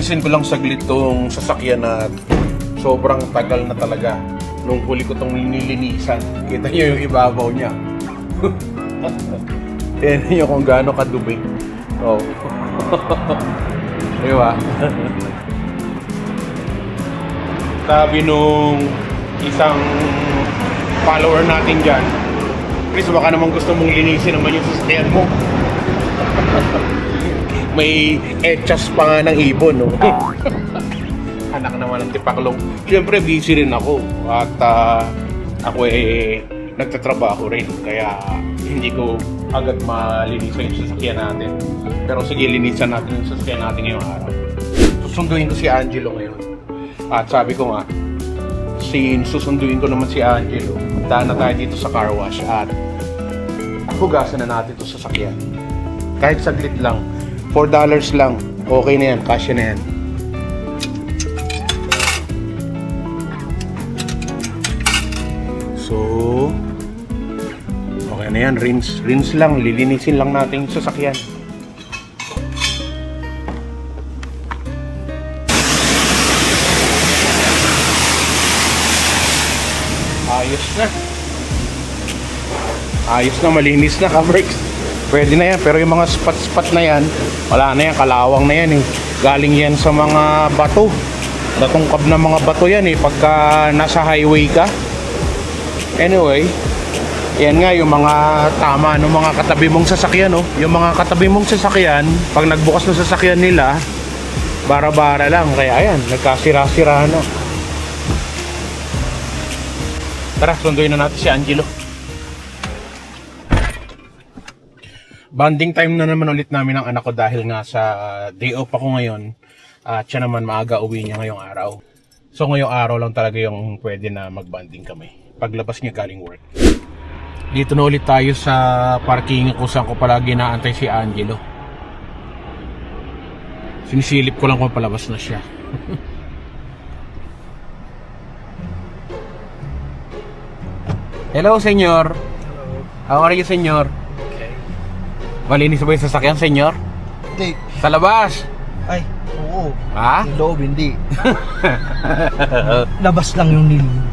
Lilinisin ko lang saglit tong sasakyan na sobrang tagal na talaga. Nung huli ko tong nilinisan, kita niyo yung ibabaw niya. Tignan niyo kung gaano kadumi. Oh. Diba? Sabi nung isang follower natin dyan, Chris, baka naman gusto mong linisin naman yung sasakyan mo. May etchas pa nga ng ibon, no? Anak naman ng tipaklong. Siyempre, busy rin ako. At ako nagtatrabaho rin. Kaya hindi ko agad malinisan yung sasakyan natin. Pero sige, linisan natin yung sasakyan natin ngayong araw. Susunduin ko si Angelo ngayon. At sabi ko nga, susunduin ko naman si Angelo. Daan na tayo dito sa car wash at hugasan na natin ito sa sasakyan. Kahit saglit lang, $4 lang, okay na yan, kasya na yan. So, okay na yan, rinse lang, lilinisin lang natin yung sasakyan. Ayos na, malinis na, ka-brakes. Pwede na yan, pero yung mga spot na yan, wala na yan, kalawang na yan eh. Galing yan sa mga bato. Natungkab na mga bato yan eh, pagka nasa highway ka. Anyway, yan nga yung mga tama ng mga katabi mong sasakyan, no? Yung mga katabi mong sasakyan, pag nagbukas ng sasakyan nila, bara-bara lang, kaya ayan, nagkasira-sira na. Tara, sunduin na natin si Angelo. Bonding time na naman ulit namin ng anak ko dahil nga sa day off ako ngayon. At siya naman maaga uwi niya ngayong araw. So ngayong araw lang talaga yung pwede na mag-bonding kami. Paglabas niya galing work. Dito na ulit tayo sa parking kung saan ko palagi naantay si Angelo. Sinisilip ko lang kung palabas na siya. Hello, senyor. How are you, senyor? Malinis ba yung sasakyan, senyor? Hindi. Sa labas? Ay, oo. Ha? Yung loob, hindi. Labas lang yung nilinis.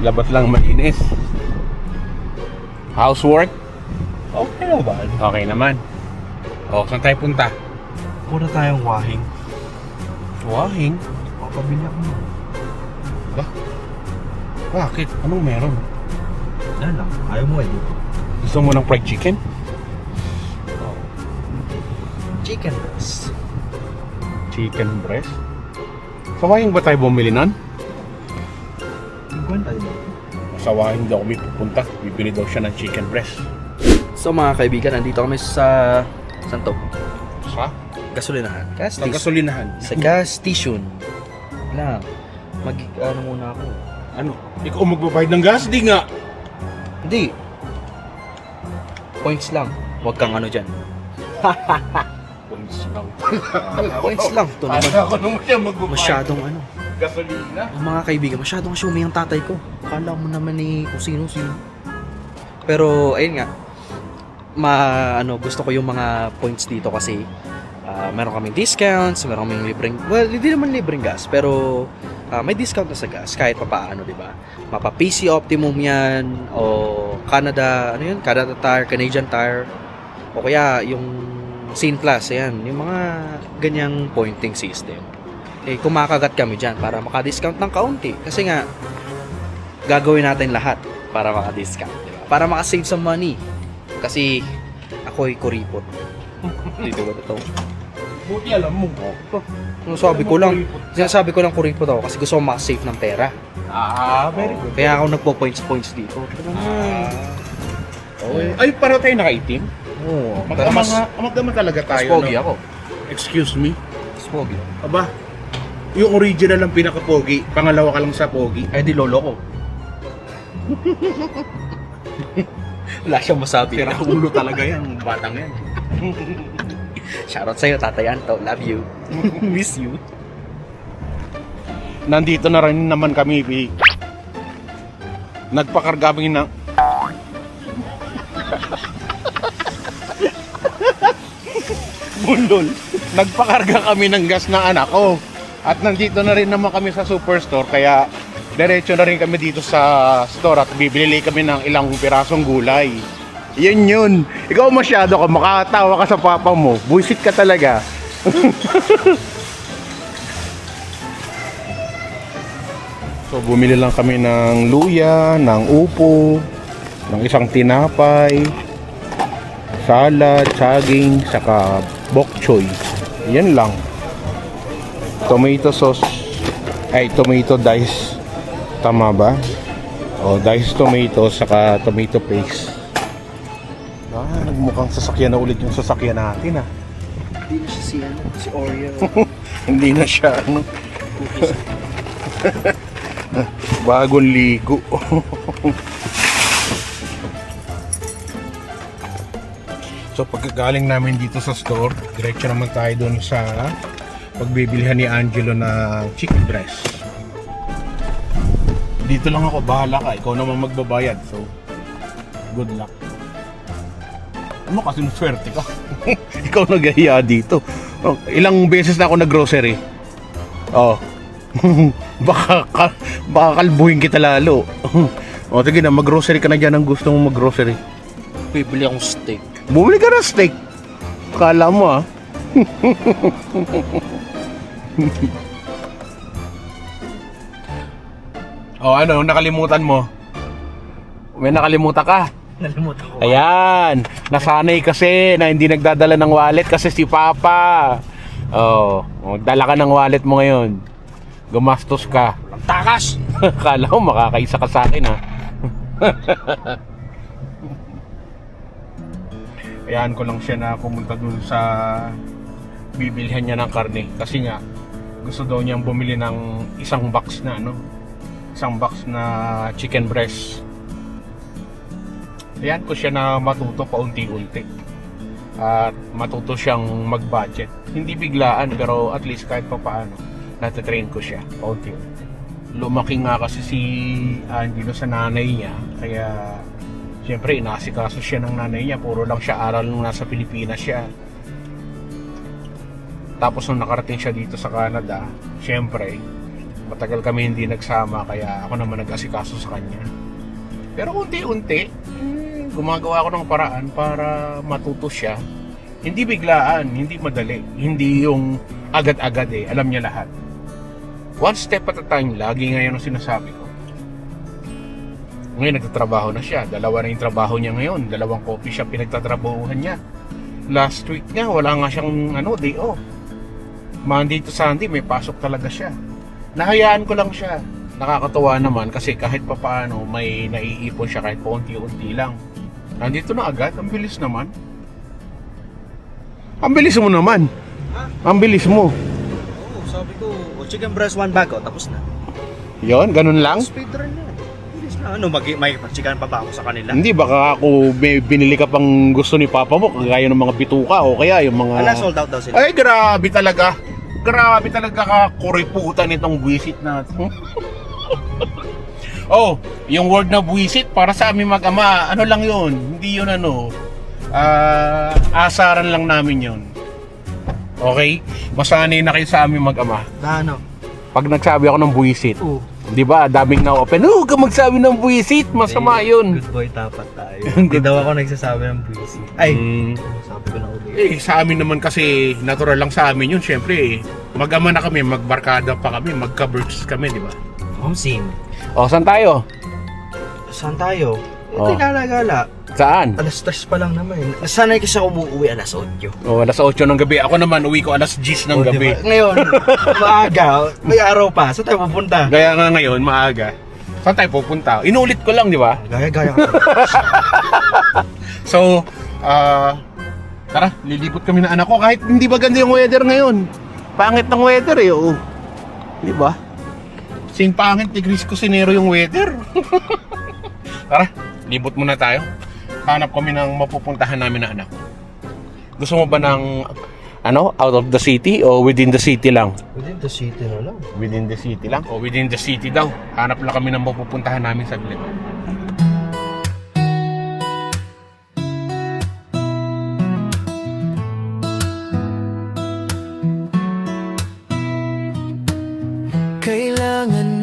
Labas lang malinis. Housework? Okay naman. Okay naman. O, saan tayo punta? Muna tayong wahing. Wahing? Papabili ako mo. Ba? Bakit? Anong meron? Yan lang. Ayaw mo eh. Gusto mo ng fried chicken? Chicken breast. Chicken breast? Sa Wahing ba tayo bumili nun? Iguan tayo. Sa Wahing daw kami pupunta. Bibili daw siya ng chicken breast. So mga kaibigan, nandito kami sa Santo. Sa? Gasolinahan. Gas Sa station. gasolinahan. Sa gas station. Na, ano muna ako. Ano? Ikaw magbabayad ng gas? Di nga. Hindi. Points lang. Huwag kang ano dyan. Points lang. Points lang. Ito naman. Ako naman siya magbabayad. Masyadong ano. Gasolina? Mga kaibigan, masyadong assuming ang tatay ko. Akala mo naman ni kung sino-sino. Pero, ayun nga. Gusto ko yung mga points dito kasi meron kaming discounts, meron kaming libreng, well, hindi naman libreng gas, pero may discount na sa gas kahit papaano, di ba? Mapa PC Optimum yan, o Canada, ano yun? Canada Tire, Canadian Tire, o kaya yung Scene Plus, ayan, yung mga ganyang pointing system. Eh, kumakagat kami dyan para maka-discount ng kaunti. Kasi nga, gagawin natin lahat para maka-discount, di ba? Para maka-save some money. Kasi ako'y kuripot. Dito ba ito? Buti alam mo. Sinasabi ko lang kuripot ako kasi gusto ko makasave ng pera. Very good. Kaya ako nagpo-points dito. Ay, para tayo nakaitim? Oo. Magdama talaga Mas tayo. pogi ako. Excuse me? Mas pogi. Aba, yung original ang pinaka-pogi, pangalawa ka lang sa pogi. Ay, di lolo ko. Wala siyang masabi. Sira ulo talaga yan, batang yan. Shoutout sa'yo, Tatay Anto. Love you. Miss you. Nandito na rin naman kami, nagpakargabing ng Bundol. nagpakarga kami ng gas ng anak ko. At nandito na rin naman kami sa superstore, kaya diretso na rin kami dito sa store at bibili kami ng ilang pirasong gulay. Yun. Ikaw masyado ka, makatawa ka sa papa mo. Buisit ka talaga. So bumili lang kami ng luya, ng upo, ng isang tinapay, salad, saging, saka bok choy. Yan lang. Tomato sauce, tomato dice. Tama ba? O, diced tomato, saka tomato paste. Nagmukhang sasakyan na ulit yung sasakyan natin, ah. Hindi na siya si Oreo. Hindi na siya, bagong ligo. So pagkagaling namin dito sa store, diretso naman tayo doon sa pagbibilihan ni Angelo ng chicken breast. Dito lang ako, bahala ka. Ikaw naman magbabayad. So, good luck. Ano kasi swerte ka? Ikaw naghihiya dito. Oh, ilang beses na ako nag-grocery. Oh. baka kalbuhin kita lalo. O, sige na, mag-grocery ka na dyan ang gusto mong mag-grocery. Bibili akong steak. Bumili ka ng steak. Kala mo, ah. Oh, ano, nakalimutan mo? May nakalimutan ka? Nalimutan ko. Ayan, nasanay kasi na hindi nagdadala ng wallet kasi si Papa. Oh, dala ka ng wallet mo ngayon. Gumastos ka. Takas! Kala mo makakaisa ka sa akin, ha? Ayan ko lang siya na pumunta dun sa bibilhan niya ng karne kasi nga gusto daw niyang bumili ng isang box na chicken breast. Ayan ko siya na matuto paunti-unti at matuto siyang mag-budget. Hindi biglaan pero at least kahit pa paano natatrain ko siya paunti-unti. Lumaki nga kasi si Angelo sa nanay niya, kaya siyempre inaasikaso siya ng nanay niya. Puro lang siya aral nung nasa Pilipinas siya. Tapos nung nakarating siya dito sa Canada, siyempre matagal kami hindi nagsama, kaya ako naman nag-asikaso sa kanya. Pero unti-unti gumagawa ako ng paraan para matuto siya. Hindi biglaan, hindi madali, hindi yung agad-agad alam niya lahat. One step at a time, lagi ngayon ang sinasabi ko. Ngayon nagtatrabaho na siya, 2 na yung trabaho niya ngayon, 2 coffee shop pinagtatrabahuhan niya. Last week nga, wala nga siyang day off. Monday to Sunday, may pasok talaga siya. Nahayaan ko lang siya. Nakakatuwa naman kasi kahit papaano may naiipon siya kahit paunti-unti lang. Nandito na agad, ang bilis naman. Ang bilis mo naman. Ang bilis mo. Oo, sabi ko, chicken breast 1 bag, tapos na. Yon, ganun lang? Speedrun na. Bilis na. Ano, may chicken pa ba ako sa kanila? Hindi, baka ako may binili ka pang gusto ni Papa mo, kagaya ng mga bituka o kaya yung mga... Ala, sold out daw sila. Ay, grabe talaga. Grabe talaga ka kuriputan itong buwisit natin. Oh, yung word na buwisit para sa aming mag-ama, ano lang yun? Hindi yun asaran lang namin yun. Okay? Masanay na kayo sa aming mag-ama. Na ano? Pag nagsabi ako ng buwisit, Oo. di ba, daming na-open, huwag ka magsabi ng buwisit, masama yun. Good boy, tapat tayo. Hindi daw ako nagsasabi ng buwisit. Ay, sabi ko na ulit. Sa amin naman kasi, natural lang sa amin yun, syempre mag-ama na kami, magbarkada pa kami, magka-birds kami, di ba? Same. O, saan tayo? Saan tayo? Oh. Hindi gala-gala. Saan? Alas 3 pa lang naman. Nasanay kasi ako umuwi alas 8. O, alas 8 ng gabi. Ako naman, uwi ko alas 10 ng gabi. Diba? Ngayon, maaga, may araw pa. Saan tayo pupunta? Kaya nga ngayon, maaga. Saan tayo pupunta? Inulit ko lang, di ba? Gaya-gaya ka. So, tara, lilibot kami ng anak ko. Kahit hindi ba ganda yung weather ngayon. Pangit ng weather oo. Di ba? Sing pangit ni Chris Cusinero yung weather. Tara, libot muna tayo. Hanap kami ng mapupuntahan namin na anak. Gusto mo ba ng out of the city o within the city lang? Within the city na lang. Within the city lang? O within the city daw. Hanap lang kami ng mapupuntahan namin saglit.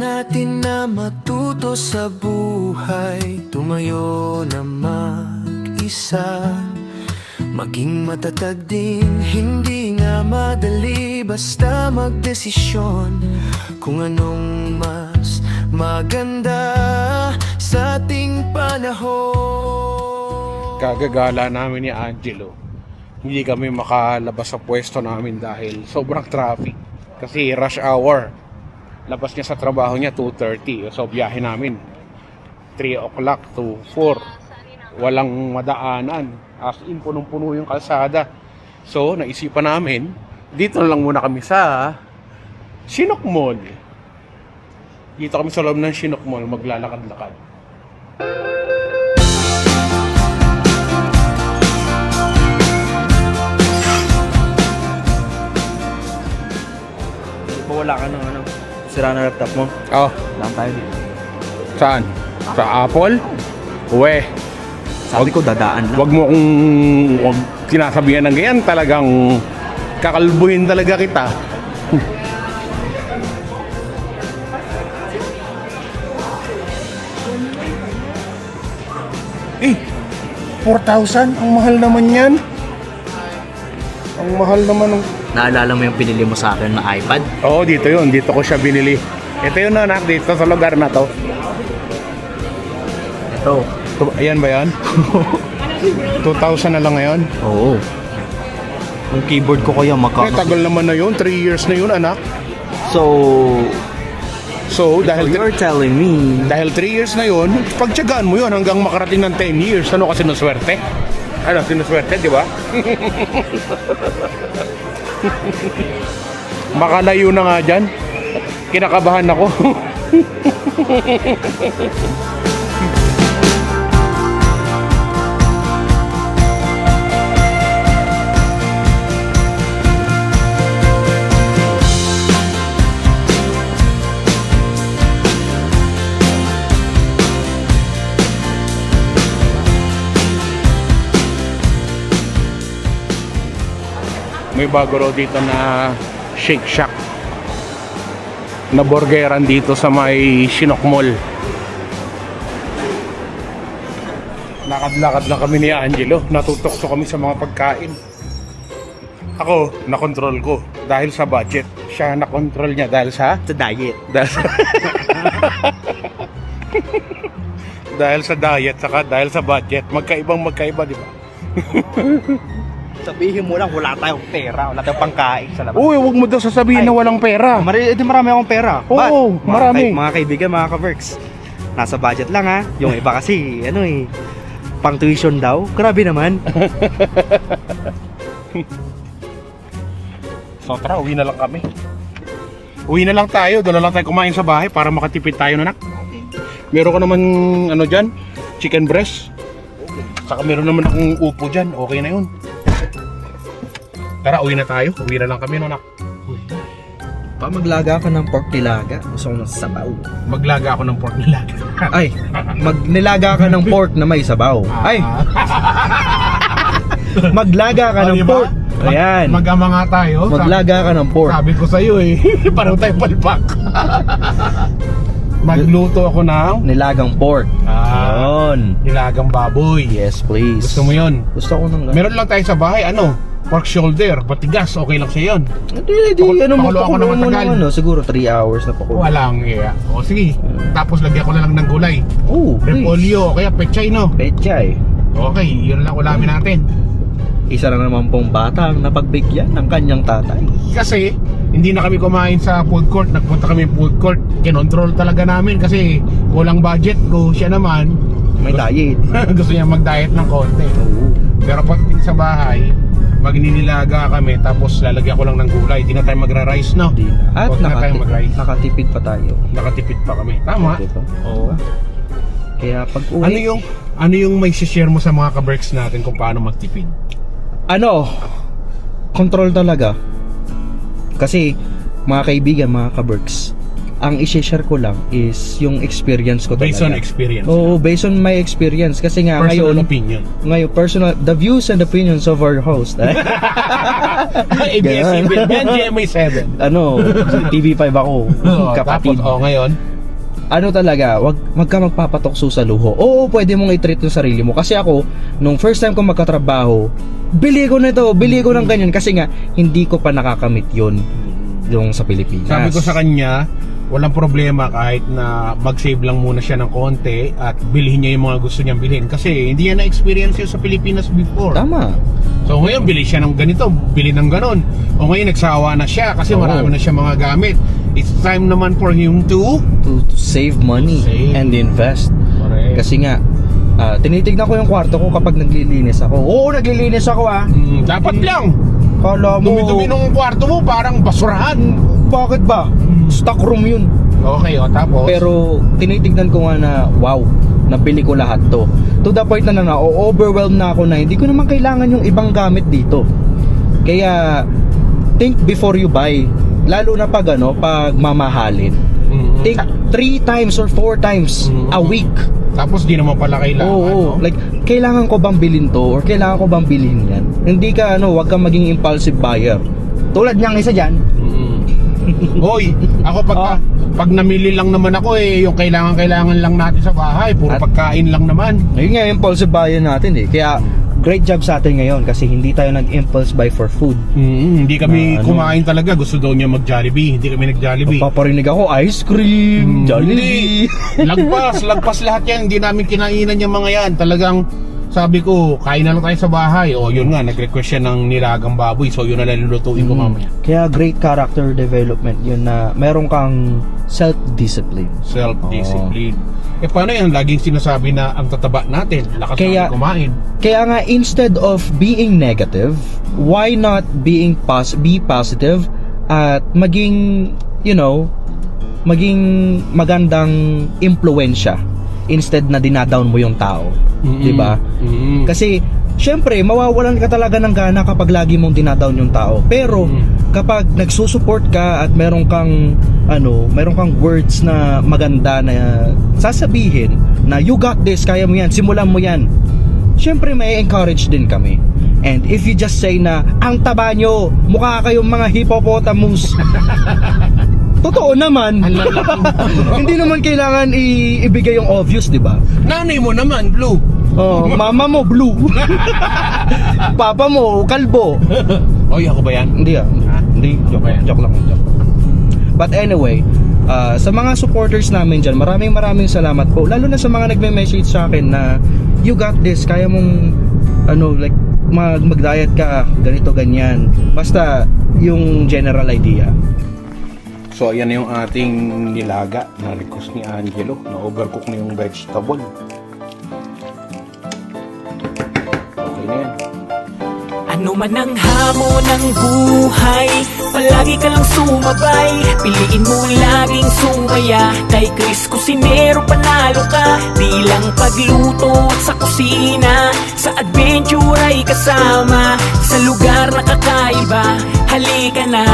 natin na matuto sa buhay, tumayo na mag-isa, maging matatag din. Hindi nga madali basta magdesisyon kung anong mas maganda sa ating panahon. Kagagala namin ni Angelo. Hindi kami makalabas sa pwesto namin dahil sobrang traffic. Kasi rush hour. Labas niya sa trabaho niya 2:30. So biyahe namin 3 o'clock to 4. Walang madaanan. As in, punong-puno yung kalsada. So naisipan namin, dito na lang muna kami sa Chinook Mall. Dito kami sa loob ng Chinook Mall maglalakad-lakad. Wala ka ng ano, sira na laptop mo. Oh, Lang tayo dito. saan? Sa Apple? Uwe. Sabi ko dadaan lang. Wag mo kung sinasabihan ng ganyan, talagang kakalbuhin talaga kita. Eh, 4,000? Ang mahal naman yan. Ang mahal naman ng... Naalala mo yung pinili mo sa akin na iPad? Oo, dito yun. Dito ko siya binili. Ito yun, anak, dito sa lugar na to. Ito. Ayan ba yan? 2,000 na lang ngayon. Oo. Yung keyboard ko kaya Eh, tagal naman na yun. 3 years na yun, anak. So Dahil you're telling me Dahil 3 years na yun, pagtyagaan mo yun hanggang makarating ng 10 years. Ano kasi sinuswerte? Ano, sinuswerte, di ba? Makalayo na nga dyan. Kinakabahan ako. May bago raw dito na Shake Shack na burgeran dito sa may Chinook Mall. Lakad-lakad lang kami ni Angelo. Natutokso kami sa mga pagkain. Ako, nakontrol ko dahil sa budget. Siya nakontrol niya dahil sa diet. dahil sa diet, saka dahil sa budget. Magkaiba, di ba? Sabihin mo lang wala tayong pera, wala tayong pangkain sa labas. Uy, wag mo daw sasabihin na walang pera. Marami akong pera. Oo, marami. Mga kaibigan, mga ka-works, nasa budget lang ha. Yung iba kasi, pang tuition daw. Grabe naman. So tara, uwi na lang kami. Uwi na lang tayo, doon na lang tayo kumain sa bahay para makatipid tayo, nanak. Meron ka naman, dyan, chicken breast. Saka meron naman akong upo dyan, okay na yun. Tara, uwi na tayo. Uwi na lang kami, nanak. Maglaga ka ng pork nilaga. Gusto ko ng sabaw. Maglaga ako ng pork nilaga. Ay, nilaga ka ng pork na may sabaw. Ay, maglaga ka ng pork. Ayan. Mag-ama nga tayo. Maglaga ka ng pork. Sabi ko sa'yo eh. Pareho tayo palpak. Magluto ako ng Nilagang pork. Yun. nilagang baboy. Yes, please. Gusto mo yun? Gusto ko ng... Meron lang tayo sa bahay, pork shoulder, matigas, okay lang siya yun. Pakulo ako ng matagal. Siguro 3 hours na pakulo. Walang iya. O sige, tapos lagyan ko na lang ng gulay. Oh, Repolyo, kaya pechay, no? Pechay. Okay, yun lang ulamin natin. Isa na naman pong bata ang napagbigyan ng kanyang tatay. Kasi, hindi na kami kumain sa food court. Nagpunta kami food court. Kinontrol talaga namin kasi kulang budget ko. Siya naman, May diet. gusto niya mag-diet ng konti. Oo. Pero pag sa bahay, magninilaga kami tapos lalagyan ko lang ng gulay. Hindi na tayo magra-rice, no? Di na. At Huwag na tayo mag-rice. nakatipid pa tayo. Nakatipid pa kami. Tama. Diba? Oo. Kaya pag uwi... Ano yung may share mo sa mga ka-berks natin kung paano magtipid? Control talaga. Kasi, mga kaibigan, mga ka-berks, ang i-share ko lang is yung experience ko talaga. Based on experience. Oo, based on my experience. Kasi nga, Personal ngayon, opinion. the views and opinions of our host. ABS-CBN, yan, GMA7. TV5 ako, kapatid. Tapos, ngayon, Talaga, wag ka magpapatokso sa luho. Oo, pwede mong i-treat yung sarili mo. Kasi ako, nung first time ko magkatrabaho, bili ko ng ganyan. Kasi nga, hindi ko pa nakakamit yun yung sa Pilipinas. sabi ko sa kanya, walang problema kahit na mag-save lang muna siya ng konti at bilhin niya yung mga gusto niyang bilhin. Kasi hindi niya na-experience yun sa Pilipinas before. Tama. So ngayon, bili siya ng ganito, bili ng ganon. O ngayon, nagsawa na siya kasi Oo. marami na siya mga gamit. It's time naman for him to save money Save. and invest. Correct. Kasi nga, tinitignan ko yung kwarto ko kapag naglilinis ako. Oo, naglilinis ako Dapat lang. Kala mo, Dumi-dumi nung kwarto mo, parang basurahan. bakit ba? Stock room yun. Okay, tapos? Pero tinitignan ko nga na, wow, nabili ko lahat to. To the point na overwhelmed na ako na hindi ko naman kailangan yung ibang gamit dito. Kaya, think before you buy. Lalo na pag mamahalin. Think 3 times or 4 times a week. Tapos di naman pala kailangan. Oo, like, kailangan ko bang bilhin to or kailangan ko bang bilhin yan? Hindi ka, wag kang maging impulsive buyer. Tulad niyang isa dyan. Hoy, ako pag namili lang naman ako yung kailangan lang natin sa bahay, puro pagkain lang naman. Ayun nga, impulsive buyer natin Kaya, great job sa atin ngayon kasi hindi tayo nag-impulse buy for food. Hindi kami kumain talaga, gusto daw niya mag-Jollibee, hindi kami nag-Jollibee. Paparinig ako, ice cream, Jollibee. Lagpas lahat yan, hindi namin kinainan yung mga yan. Talagang sabi ko, kain na lang tayo sa bahay. O yun nga, nag-request siya ng nilagang baboy, so yun na lang lulutuin ko mamaya. Kaya great character development yun na meron kang self-discipline. Self-discipline. Paano yan? Laging sinasabi na ang tataba natin, lakas natin kumain. Kaya nga, instead of being negative, why not be positive at maging, maging magandang impluensya instead na dinadown mo yung tao. Diba? Kasi, syempre, mawawalan ka talaga ng gana kapag lagi mong dinadown yung tao. Pero, kapag nagsusupport ka at meron kang words na maganda na sasabihin na you got this, kaya mo yan, simulan mo yan. Syempre, may encourage din kami. And if you just say na, ang taba nyo, mukha kayong mga hippopotamus. Totoo naman. Hindi naman kailangan ibigay yung obvious, di ba? Nanay mo naman, Blue. Oh, mama mo blue. Papa mo kalbo. Oy, ako ba yan? Hindi Hindi, joke lang. But anyway, sa mga supporters namin dyan, maraming salamat po. Lalo na sa mga nagme-message sa akin na you got this, kaya mong mag-diet ka, ganito, ganyan. Basta yung general idea. So ayan na yung ating nilaga na request ni Angelo, na overcook na yung vegetable. Okay na yan. Ano man ang hamon ng buhay, palagi ka lang sumabay. Piliin mo laging sumaya. Kay Chris Cusinero panalo ka. Di lang pagluto at sa kusina, sa adventure ay kasama. Sa lugar na kakaiba, halika na.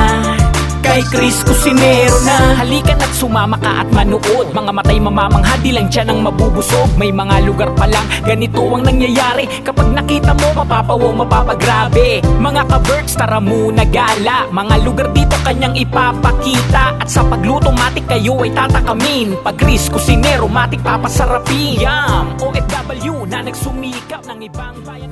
Kay Chris Cusinero na. Halika na't sumama ka at manood. Mga matay mamamangha, di lang tiyan ang mabubusog. May mga lugar pa lang, ganito ang nangyayari. Kapag nakita mo, mapapawaw, mapapagrabe. Mga ka-birds, tara muna gala. Mga lugar dito kanyang ipapakita. At sa pagluto, matik kayo ay tatakamin. Pag Chris Cusinero, matik papasarapin. Yum! OFW na nagsumikap ng ibang bayan.